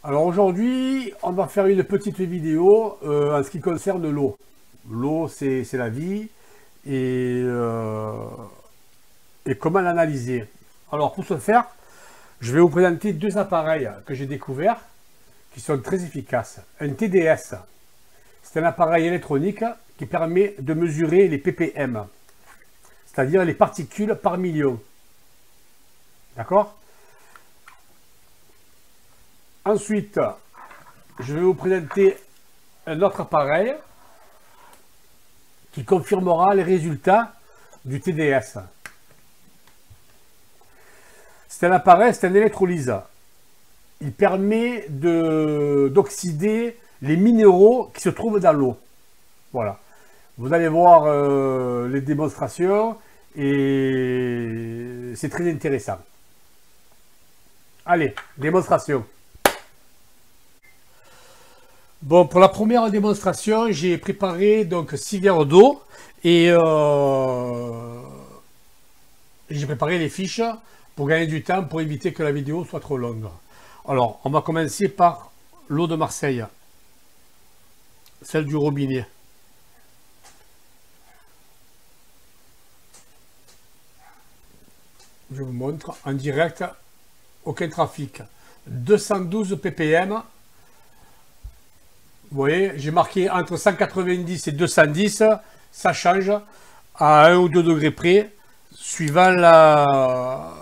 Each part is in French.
Alors aujourd'hui, on va faire une petite vidéo en ce qui concerne l'eau. L'eau, c'est la vie et comment l'analyser. Alors pour ce faire, je vais vous présenter deux appareils que j'ai découverts qui sont très efficaces. Un TDS, c'est un appareil électronique qui permet de mesurer les ppm, c'est-à-dire les particules par million. D'accord ? Ensuite, je vais vous présenter un autre appareil qui confirmera les résultats du TDS. C'est un appareil, c'est un électrolyseur. Il permet d'oxyder les minéraux qui se trouvent dans l'eau. Voilà. Vous allez voir les démonstrations et c'est très intéressant. Allez, démonstration. Bon, pour la première démonstration, j'ai préparé donc 6 verres d'eau et j'ai préparé les fiches pour gagner du temps, pour éviter que la vidéo soit trop longue. Alors, on va commencer par l'eau de Marseille, celle du robinet. Je vous montre en direct, aucun trafic. 212 ppm. Vous voyez, j'ai marqué entre 190 et 210, ça change à 1 ou 2 degrés près, suivant la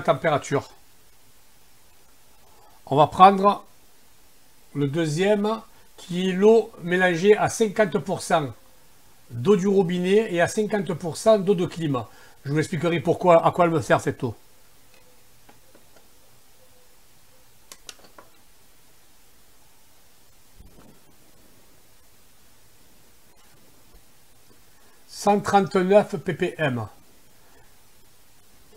température. On va prendre le deuxième, qui est l'eau mélangée à 50% d'eau du robinet et à 50% d'eau de climat. Je vous expliquerai pourquoi, à quoi elle me sert cette eau. « 139 ppm. Vous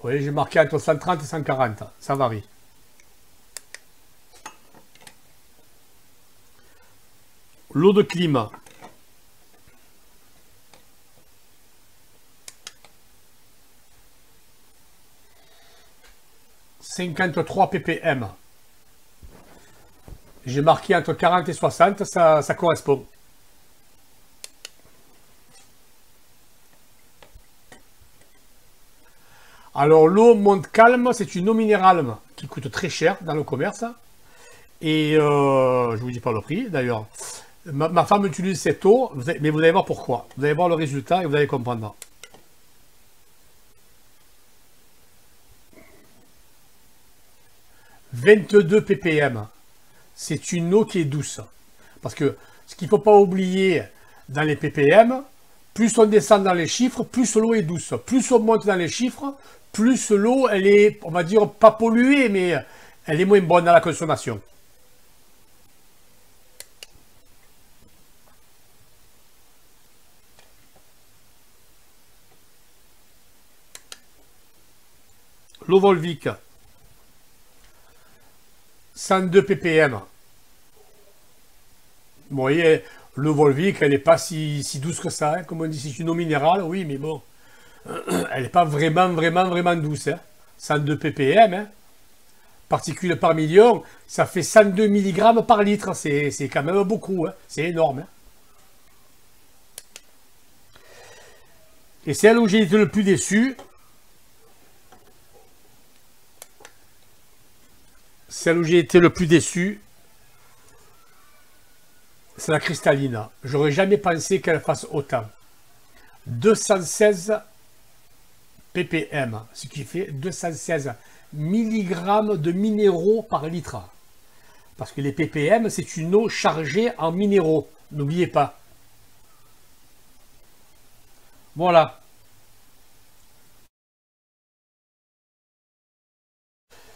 voyez, j'ai marqué entre 130 et 140, ça varie. L'eau de climat. « 53 ppm. J'ai marqué entre 40 et 60, ça correspond. Alors l'eau Montcalm, c'est une eau minérale qui coûte très cher dans le commerce. Et je ne vous dis pas le prix d'ailleurs. Ma femme utilise cette eau, mais vous allez voir pourquoi. Vous allez voir le résultat et vous allez comprendre. « 22 ppm. C'est une eau qui est douce. Parce que ce qu'il ne faut pas oublier dans les ppm, plus on descend dans les chiffres, plus l'eau est douce. Plus on monte dans les chiffres, plus l'eau, elle est, on va dire, pas polluée, mais elle est moins bonne à la consommation. L'eau Volvic, 102 ppm. Vous voyez, l'eau Volvic, elle n'est pas si douce que ça. Hein. Comme on dit, c'est une eau minérale, oui, mais bon, elle n'est pas vraiment douce. Hein. 102 ppm, hein. Particules par million, ça fait 102 mg par litre. C'est quand même beaucoup, hein. C'est énorme. Hein. Et celle où j'ai été le plus déçu, c'est la cristalline. J'aurais jamais pensé qu'elle fasse autant. 216 ppm, ce qui fait 216 mg de minéraux par litre. Parce que les ppm, c'est une eau chargée en minéraux. N'oubliez pas. Voilà.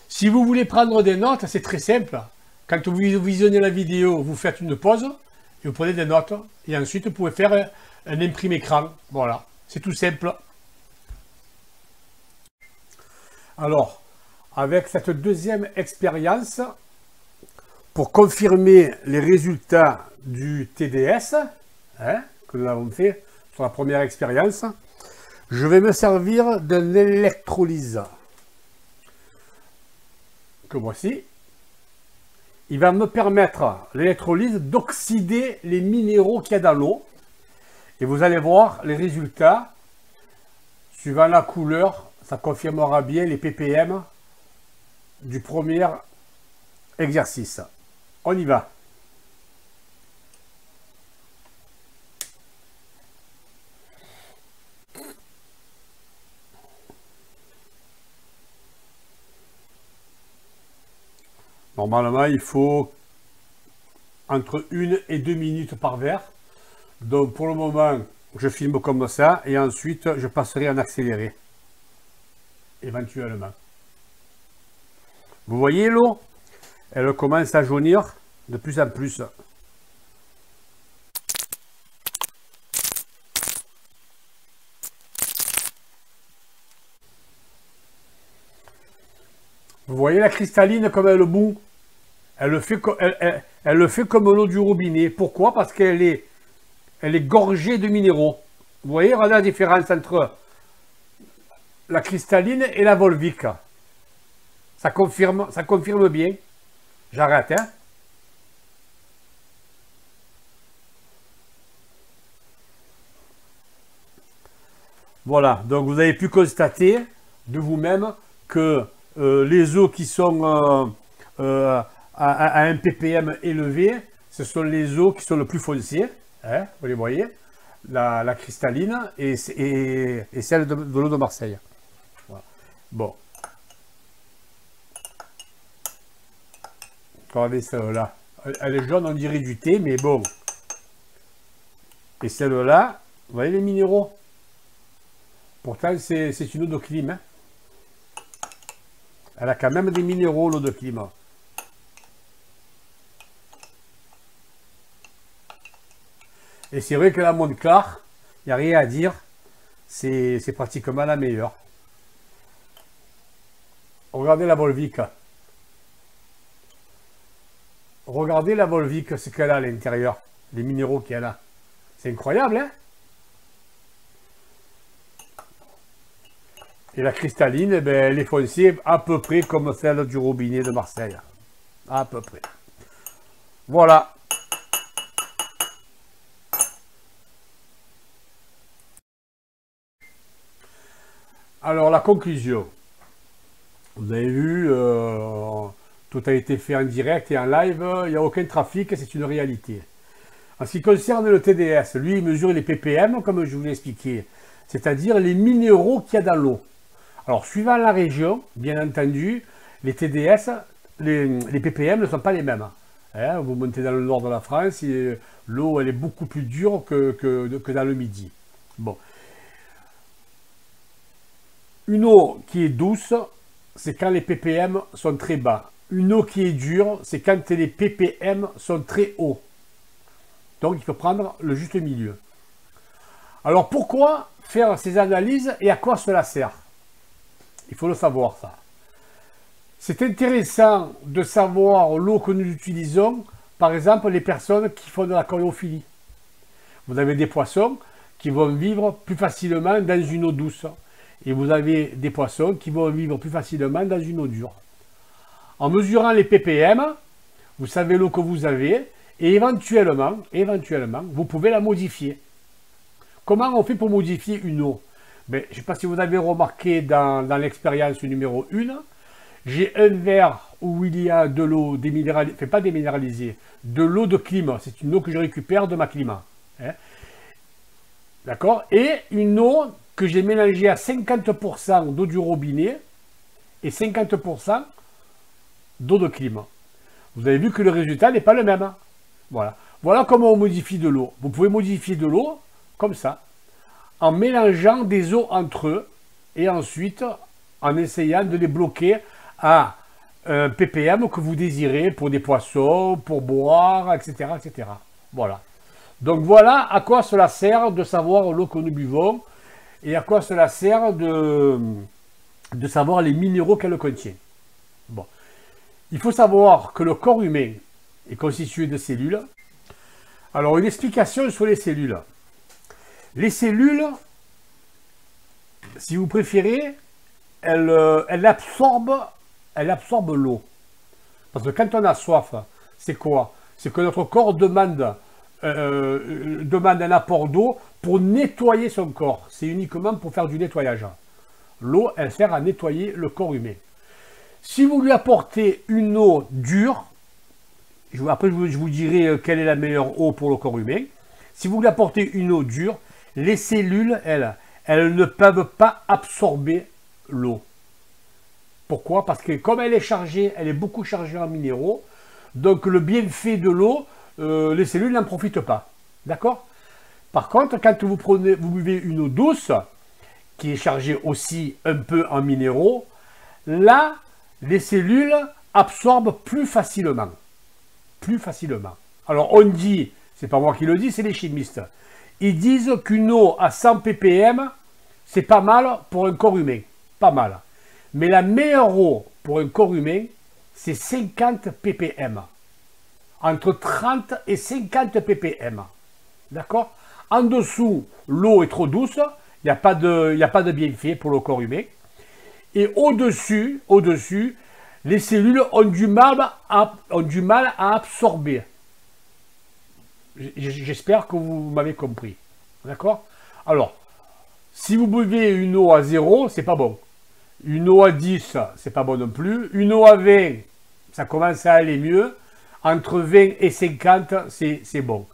Si vous voulez prendre des notes, c'est très simple. Quand vous visionnez la vidéo, vous faites une pause et vous prenez des notes. Et ensuite, vous pouvez faire un imprime écran. Voilà, c'est tout simple. Alors, avec cette deuxième expérience, pour confirmer les résultats du TDS, hein, que nous avons fait sur la première expérience, je vais me servir d'un électrolyseur que voici. il va me permettre, l'électrolyse, d'oxyder les minéraux qu'il y a dans l'eau. Et vous allez voir les résultats. Suivant la couleur, ça confirmera bien les ppm du premier exercice. On y va. Normalement, il faut entre 1 et 2 minutes par verre. Donc pour le moment, je filme comme ça et ensuite je passerai en accéléré. Éventuellement. Vous voyez l'eau? Elle commence à jaunir de plus en plus. Vous voyez la cristalline comme elle bout? Elle le fait comme l'eau du robinet. Pourquoi? Parce qu'elle est gorgée de minéraux. Vous voyez, regardez la différence entre la cristalline et la volvique. Ça confirme bien. J'arrête, hein. Voilà, donc vous avez pu constater de vous-même que les eaux qui sont à un ppm élevé, ce sont les eaux qui sont le plus foncées, hein, vous les voyez, la cristalline et celle de l'eau de Marseille. Voilà. Bon. Regardez celle-là. Elle est jaune, on dirait du thé, mais bon. Et celle-là, vous voyez les minéraux? Pourtant, c'est une eau de clim. Hein. Elle a quand même des minéraux, l'eau de clim. Et c'est vrai que la Montclar, il n'y a rien à dire. C'est pratiquement la meilleure. Regardez la Volvic. Regardez la Volvic, ce qu'elle a à l'intérieur. Les minéraux qu'elle a. C'est incroyable, hein? Et la cristalline, eh ben, elle est foncée à peu près comme celle du robinet de Marseille. À peu près. Voilà. Alors, la conclusion. Vous avez vu, tout a été fait en direct et en live. Il n'y a aucun trafic, c'est une réalité. En ce qui concerne le TDS, lui, il mesure les ppm, comme je vous l'ai expliqué. C'est-à-dire les minéraux qu'il y a dans l'eau. Alors, suivant la région, bien entendu, les TDS, les ppm ne sont pas les mêmes. Hein, vous montez dans le nord de la France, l'eau, elle est beaucoup plus dure que dans le midi. Bon. Une eau qui est douce, c'est quand les ppm sont très bas. Une eau qui est dure, c'est quand les ppm sont très hauts. Donc, il faut prendre le juste milieu. Alors, pourquoi faire ces analyses et à quoi cela sert? Il faut le savoir, ça. C'est intéressant de savoir l'eau que nous utilisons, par exemple, les personnes qui font de l'aquariophilie. Vous avez des poissons qui vont vivre plus facilement dans une eau douce. Et vous avez des poissons qui vont vivre plus facilement dans une eau dure. En mesurant les ppm, vous savez l'eau que vous avez, et éventuellement, vous pouvez la modifier. Comment on fait pour modifier une eau? Ben, je ne sais pas si vous avez remarqué dans l'expérience numéro 1, j'ai un verre où il y a de l'eau déminéralisée, enfin pas déminéralisée, de l'eau de clim. C'est une eau que je récupère de ma clim. Hein. D'accord? Et une eau que j'ai mélangée à 50% d'eau du robinet et 50% d'eau de clim. Vous avez vu que le résultat n'est pas le même. Voilà. Voilà comment on modifie de l'eau. Vous pouvez modifier de l'eau comme ça, en mélangeant des eaux entre eux et ensuite en essayant de les bloquer à un ppm que vous désirez pour des poissons, pour boire, etc., etc. Voilà. Donc voilà à quoi cela sert de savoir l'eau que nous buvons et à quoi cela sert de savoir les minéraux qu'elle contient. Bon. Il faut savoir que le corps humain est constitué de cellules. Alors, une explication sur les cellules. Les cellules, si vous préférez, elles absorbent l'eau. Parce que quand on a soif, c'est quoi? C'est que notre corps demande un apport d'eau pour nettoyer son corps. C'est uniquement pour faire du nettoyage. L'eau, elle sert à nettoyer le corps humain. Si vous lui apportez une eau dure, après je vous dirai quelle est la meilleure eau pour le corps humain. Si vous lui apportez une eau dure, les cellules, elles ne peuvent pas absorber l'eau. Pourquoi? Parce que comme elle est chargée, elle est beaucoup chargée en minéraux, donc le bienfait de l'eau, les cellules n'en profitent pas. D'accord? Par contre, quand vous buvez une eau douce, qui est chargée aussi un peu en minéraux, là, les cellules absorbent plus facilement. Plus facilement. Alors on dit, c'est pas moi qui le dis, c'est les chimistes. Ils disent qu'une eau à 100 ppm, c'est pas mal pour un corps humain. Pas mal. Mais la meilleure eau pour un corps humain, c'est 50 ppm. Entre 30 et 50 ppm. D'accord? En dessous, l'eau est trop douce. Il n'y a pas de bienfait pour le corps humain. Et au-dessus, les cellules ont du mal à absorber. J'espère que vous m'avez compris. D'accord? Alors, si vous buvez une eau à 0, c'est pas bon. Une eau à 10, c'est pas bon non plus. Une eau à 20, ça commence à aller mieux. Entre 20 et 50, c'est bon.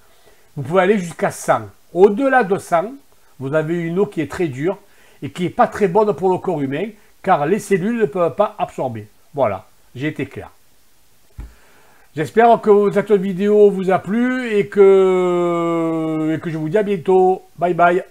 Vous pouvez aller jusqu'à 100. Au-delà de 100, vous avez une eau qui est très dure et qui n'est pas très bonne pour le corps humain, car les cellules ne peuvent pas absorber. Voilà, j'ai été clair. J'espère que cette vidéo vous a plu et que je vous dis à bientôt. Bye bye.